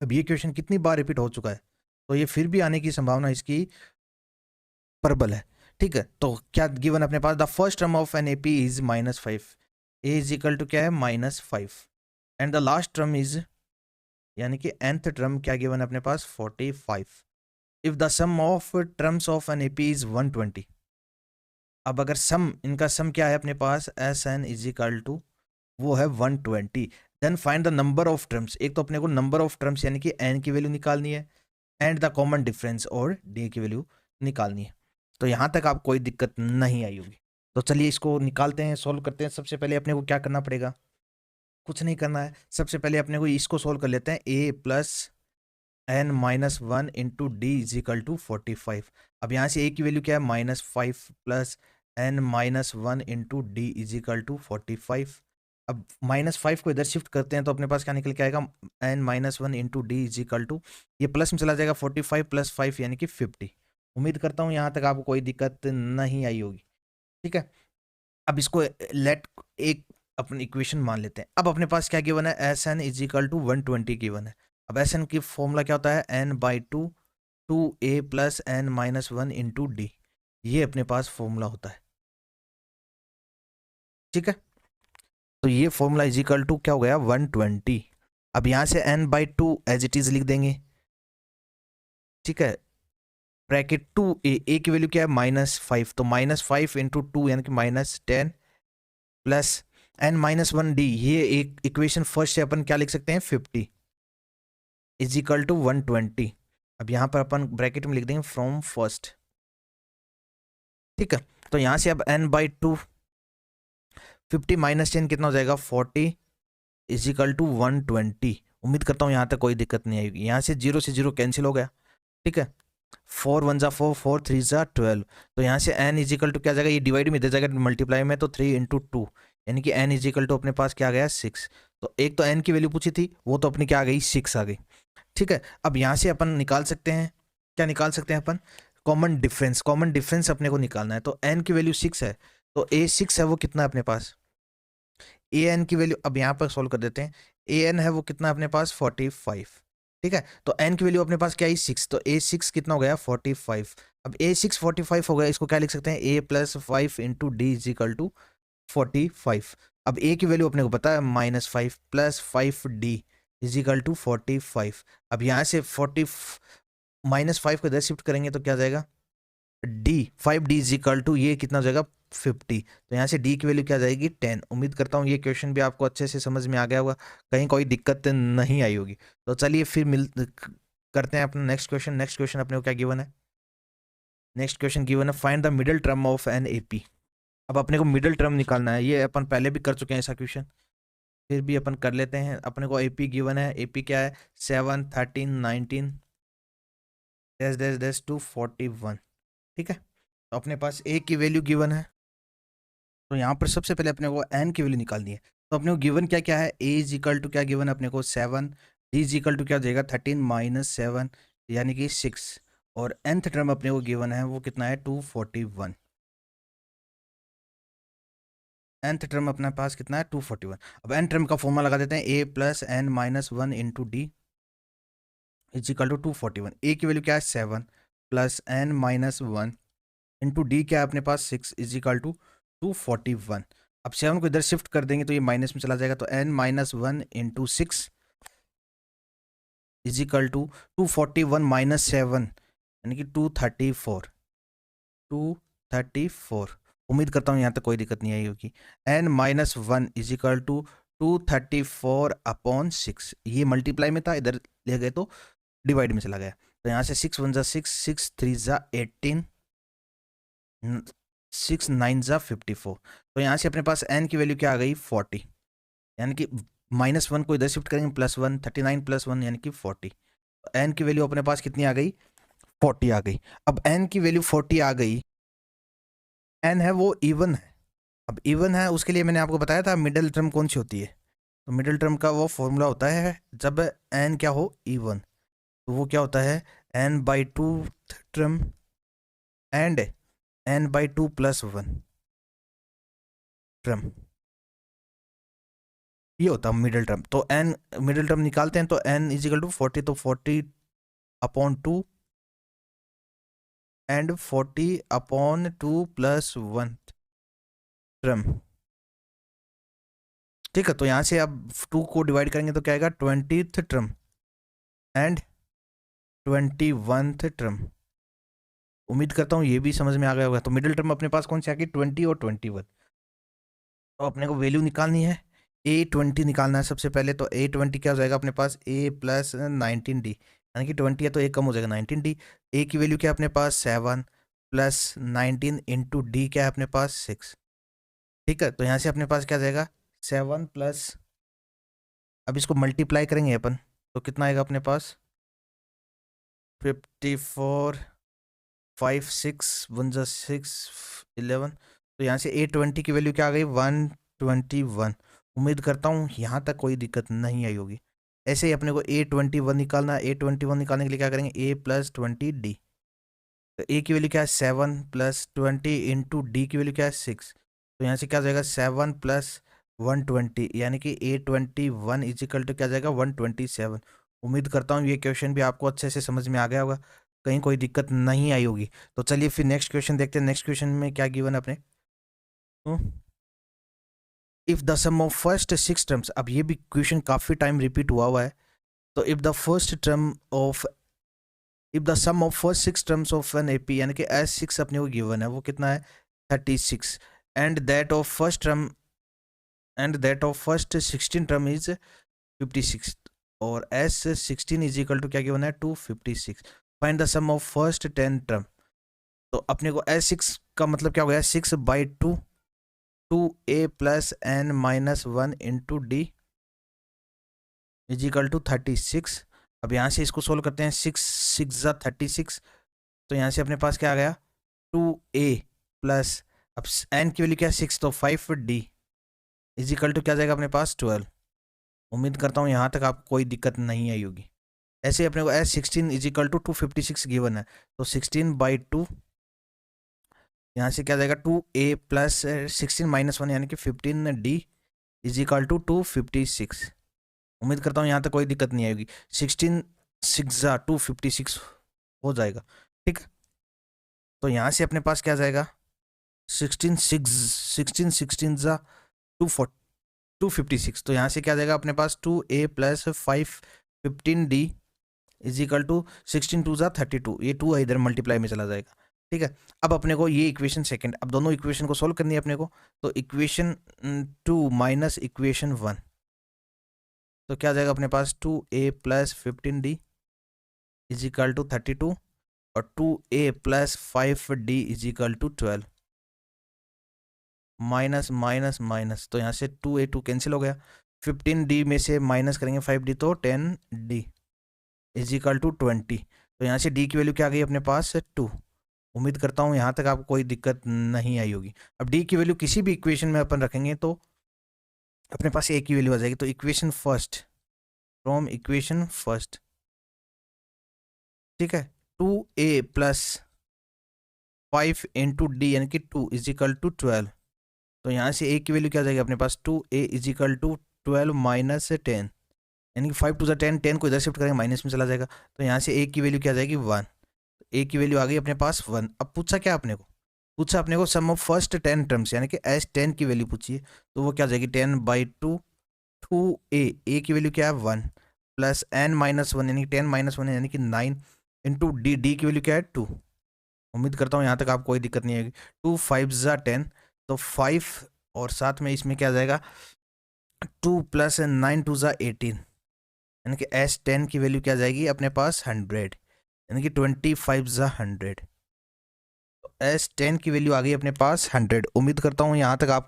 अब ये क्वेश्चन कितनी बार रिपीट हो चुका है, तो ये फिर भी आने की संभावना इसकी प्रबल है। ठीक है, तो क्या गिवन अपने पास, the first term of an AP is -5, a is equal to क्या है -5, and the last term is, यानी कि nth टर्म क्या गिवन है अपने पास 45। If the sum of terms of an AP is 120, अब अगर सम, इनका सम क्या है अपने पास, S n is equal to वो है 120, then find the number of terms. एक तो अपने को नंबर ऑफ टर्म्स यानी कि एन की वैल्यू निकालनी है, एंड द कॉमन डिफरेंस और डी की वैल्यू निकालनी है। तो यहाँ तक आप कोई दिक्कत नहीं आई होगी। तो चलिए इसको निकालते हैं, सॉल्व करते हैं। सबसे पहले अपने को क्या करना पड़ेगा, कुछ नहीं करना है, सबसे पहले अपने को इसको सॉल्व कर लेते हैं। A plus n minus one into d is equal to 45। अब यहाँ से ए की वैल्यू क्या है, -5 plus n minus one into d is equal to 45। अब -5 को इधर शिफ्ट करते हैं तो अपने पास क्या निकल के आएगा, n minus one into d is equal to, ये प्लस में चला जाएगा 45 प्लस 5 यानी कि 50। उम्मीद करता हूँ यहाँ तक आपको कोई दिक्कत नहीं आई होगी। ठीक है, अब इसको लेट एक अपनी इक्वेशन मान लेते हैं। अब अपने पास क्या गिवन है, S n is equal to 120 given है। अब एस एन की फॉर्मूला क्या होता है, n by two, two a plus n minus one into d, ये अपने पास फॉर्मूला होता है। ठीक है, तो ये फॉर्मूला इज इक्वल टू क्या हो गया, 120। अब यहाँ से n by two as it is लिख देंगे। ठीक है, ब्रैकेट टू ए की वैल्यू क्या है, -5, तो -5 इंटू टू यानी कि -10 plus n minus one d, ये एक इक्वेशन फर्स्ट से अपन क्या लिख सकते हैं, 50 इज इक्वल टू 120। अब यहाँ पर अपन ब्रैकेट में लिख देंगे फ्रॉम फर्स्ट। ठीक है, तो यहाँ से अब एन बाई टू, 50 माइनस 10 कितना हो जाएगा, 40 इज इक्वल टू 120। उम्मीद करता हूँ यहाँ तक कोई दिक्कत नहीं आएगी। यहाँ से जीरो से जीरो कैंसिल हो गया। ठीक है, 4 1 जा 4, 4 3 जा 12, तो यहाँ से एन इज इक्वल टू क्या जाएगा, ये डिवाइड में इधर जाएगा मल्टीप्लाई में, तो 3 इंटू टू यानी कि एन इज इक्वल टू अपने पास क्या आ गया, 6। तो एक तो एन की वैल्यू पूछी थी, वो तो अपनी क्या आ गई, 6 आ गई। ठीक है, अब यहाँ से अपन निकाल सकते हैं, क्या निकाल सकते हैं अपन, कॉमन डिफरेंस। कॉमन डिफरेंस अपने को निकालना है, तो एन की वैल्यू 6 है, तो ए 6 है वो कितना है अपने पास, ए एन की वैल्यू अब यहाँ पर सोल्व कर देते हैं। ए एन है वो कितना अपने पास, 45। ठीक है, तो एन की वैल्यू अपने पास क्या है, 6, तो ए 6 कितना हो गया, 45। अब ए 6 45 हो गया, इसको क्या लिख सकते हैं, a plus 5 into d is equal to 45। अब ए की वैल्यू अपने को पता है, -5 plus 5 d is equal to 45। अब यहाँ से 40 -5 को इधर शिफ्ट करेंगे तो क्या जाएगा, d 5 d is equal to, ये कितना हो जाएगा, 50। तो यहाँ से डी की वैल्यू क्या जाएगी, 10। उम्मीद करता हूँ ये क्वेश्चन भी आपको अच्छे से समझ में आ गया होगा, कहीं कोई दिक्कत नहीं आई होगी। तो चलिए फिर करते हैं अपना नेक्स्ट क्वेश्चन। नेक्स्ट क्वेश्चन अपने को क्या गिवन है, नेक्स्ट क्वेश्चन गिवन है, find the middle term of an AP. अब अपने को मिडिल टर्म निकालना है, ये अपन पहले भी कर चुके हैं ऐसा क्वेश्चन, फिर भी अपन कर लेते हैं। अपने को एपी गिवन है, एपी क्या है, 7 13 19 डैश डैश डैश टू 41। ठीक है, तो अपने पास ए की वैल्यू गिवन है, तो यहाँ पर सबसे पहले अपने को एन की वैल्यू निकालनी है। तो अपने को गिवन क्या क्या है, ए इज इक्वल टू क्या गिवन है अपने को 7, डी इज इक्वल टू क्या हो जाएगा 13 माइनस 7 यानी कि 6, और nth टर्म अपने को गिवन है वो कितना है 241। nth टर्म अपने पास कितना है 241। अब n टर्म का फॉर्मूला लगा देते हैं, a plus n minus one into d is equal to 241। A की वैल्यू क्या है 7 plus n minus one into d क्या है अपने पास 6 इज इक्वल टू 241। अब 7 को इधर शिफ्ट कर देंगे तो ये माइनस में चला जाएगा, तो n minus one into 6 is equal to 241 minus 7 यानी कि 234। 234, उम्मीद करता हूँ यहाँ तक कोई दिक्कत नहीं आई होगी। n minus one is equal to 234 upon 6, ये मल्टीप्लाई में था, इधर ले गए तो डिवाइड में चला गया। तो यहाँ से 6 1 जा 6, 6 3 जा 18, 6 9 जा 54। तो यहाँ से अपने पास n की वैल्यू क्या आ गई 40, यानी कि -1 को इधर शिफ्ट करेंगे +1, 39 + 1 यानी कि 40। तो n की वैल्यू अपने पास कितनी आ गई, 40 आ गई। अब n की वैल्यू 40 आ गई, n है वो इवन है। अब इवन है उसके लिए मैंने आपको बताया था मिडिल टर्म कौन सी होती है, तो मिडिल टर्म का वो फॉर्मूला होता है जब n क्या हो इवन, तो वो क्या होता है n/2 term and n/2 + 1 term. ये होता है मिडिल टर्म। तो एन मिडिल टर्म निकालते हैं तो एन इज इक्वल टू 40, तो 40/2 एंड 40/2 प्लस 1 टर्म। ठीक है, तो यहाँ से अब 2 को डिवाइड करेंगे तो क्या आएगा 20th term and 21th term. उम्मीद करता हूँ ये भी समझ में आ गया होगा। तो मिडिल टर्म अपने पास कौन सी आ गई 20 और 21। तो अपने को वैल्यू निकालनी है, A20 निकालना है सबसे पहले। तो A20 क्या हो जाएगा अपने पास A प्लस 19D, यानी कि 20 है तो एक कम हो जाएगा 19D। A की वैल्यू क्या है अपने पास 7 प्लस 19 इंटू डी क्या है अपने पास 6। ठीक है, तो यहाँ से अपने पास क्या जाएगा 7 प्लस, अब इसको मल्टीप्लाई करेंगे अपन तो कितना आएगा अपने पास 54, 5 6 1 6 11। तो यहाँ से A20 की वैल्यू क्या आ गई 121। उम्मीद करता हूँ यहाँ तक कोई दिक्कत नहीं आई होगी। ऐसे ही अपने को A21 निकालना है। A21 निकालने के लिए क्या करेंगे A प्लस 20D। तो A की वैल्यू क्या है 7 प्लस 20 इंटू डी की वैल्यू क्या है 6। तो यहाँ से क्या हो जाएगा 7 प्लस 120, यानी कि A21 इज इक्वल टू क्या जाएगा 127। उम्मीद करता हूँ ये क्वेश्चन भी आपको अच्छे से समझ में आ गया होगा, कहीं कोई दिक्कत नहीं आई होगी। तो चलिए फिर नेक्स्ट क्वेश्चन देखते हैं। नेक्स्ट क्वेश्चन में क्या गिवन है अपने, if the sum of first 6 terms, अब ये भी क्वेश्चन काफी टाइम रिपीट हुआ है। तो if the first term of, if the sum of first 6 terms of an AP, यानी कि S6 अपने को गिवन है वो कितना है 36, and that of first term and that of first 16 term is 56, और S16 इज इक्वल टू क्या गिवन है 256। Find the sum of first 10 term. तो अपने को S6 का मतलब क्या हो गया 6/2 2A plus n minus 1 into d is equal to 36। अब यहाँ से इसको सोल्व करते हैं 6 6 36। तो यहाँ से अपने पास क्या आ गया 2A प्लस, अब n की वैल्यू क्या है 6, तो 5D इज इक्वल टू क्या जाएगा अपने पास 12। उम्मीद करता हूँ यहाँ तक आपको कोई दिक्कत नहीं आई होगी। ऐसे अपने को S16 is equal to 256 given है, तो 16/2 यहाँ से क्या जाएगा 2A प्लस 16 माइनस 1 यानी कि 15D इज इक्वल टू 256। उम्मीद करता हूँ यहाँ तक कोई दिक्कत नहीं आएगी। 16 6 256 हो जाएगा। ठीक, तो यहाँ से अपने पास क्या जाएगा 16 16 256। तो यहाँ से क्या जाएगा अपने पास 2A plus 15D is equal to 16 2 32। ये 2 इधर मल्टीप्लाई में चला जाएगा। ठीक है, अब अपने को ये इक्वेशन सेकंड, अब दोनों इक्वेशन को सोल्व करनी है अपने को। तो इक्वेशन 2 माइनस इक्वेशन 1, तो क्या जाएगा अपने पास 2A plus 15D is equal to 32, और 2A plus 5D is equal to 12। Minus minus minus, तो यहाँ से 2A 2 कैंसिल हो गया। 15D में से माइनस करेंगे 5D तो 10D इज इक्वल टू 20। तो यहाँ से D की वैल्यू क्या आ गई अपने पास 2। उम्मीद करता हूँ यहाँ तक आपको कोई दिक्कत नहीं आई होगी। अब D की वैल्यू किसी भी इक्वेशन में अपन रखेंगे तो अपने पास A की वैल्यू आ जाएगी। तो equation first, from equation first, ठीक है, 2A प्लस 5 इंटू डी यानी कि 2 इज इक्वल टू 12। तो यहाँ से A की वैल्यू क्या आ जाएगी अपने पास 2A is equal to 12 minus 10, यानी कि 5 2 10, 10 को इधर शिफ्ट करेंगे माइनस में चला जाएगा। तो यहाँ से A की वैल्यू क्या आ जाएगी 1। A की वैल्यू आ गई अपने पास 1। अब पूछा क्या अपने को, पूछा अपने को सम ऑफ फर्स्ट 10 टर्म्स, यानी कि S10 की वैल्यू पूछी है। तो वो क्या आ जाएगी 10/2 2A की वैल्यू क्या है 1 प्लस n माइनस 1 यानी कि 10 माइनस 1 यानी कि 9 इंटू डी की वैल्यू क्या है 2। उम्मीद करता हूँ यहाँ तक आपको कोई दिक्कत नहीं आएगी। 2 5 10, तो 5 और साथ में इसमें क्या आ जाएगा 2 प्लस 9 2 18, यानी कि S10 की वैल्यू क्या आ जाएगी अपने पास 100, यानी कि 25 100। तो S10 की वैल्यू आ गई अपने पास 100। उम्मीद करता हूँ यहाँ तक आपको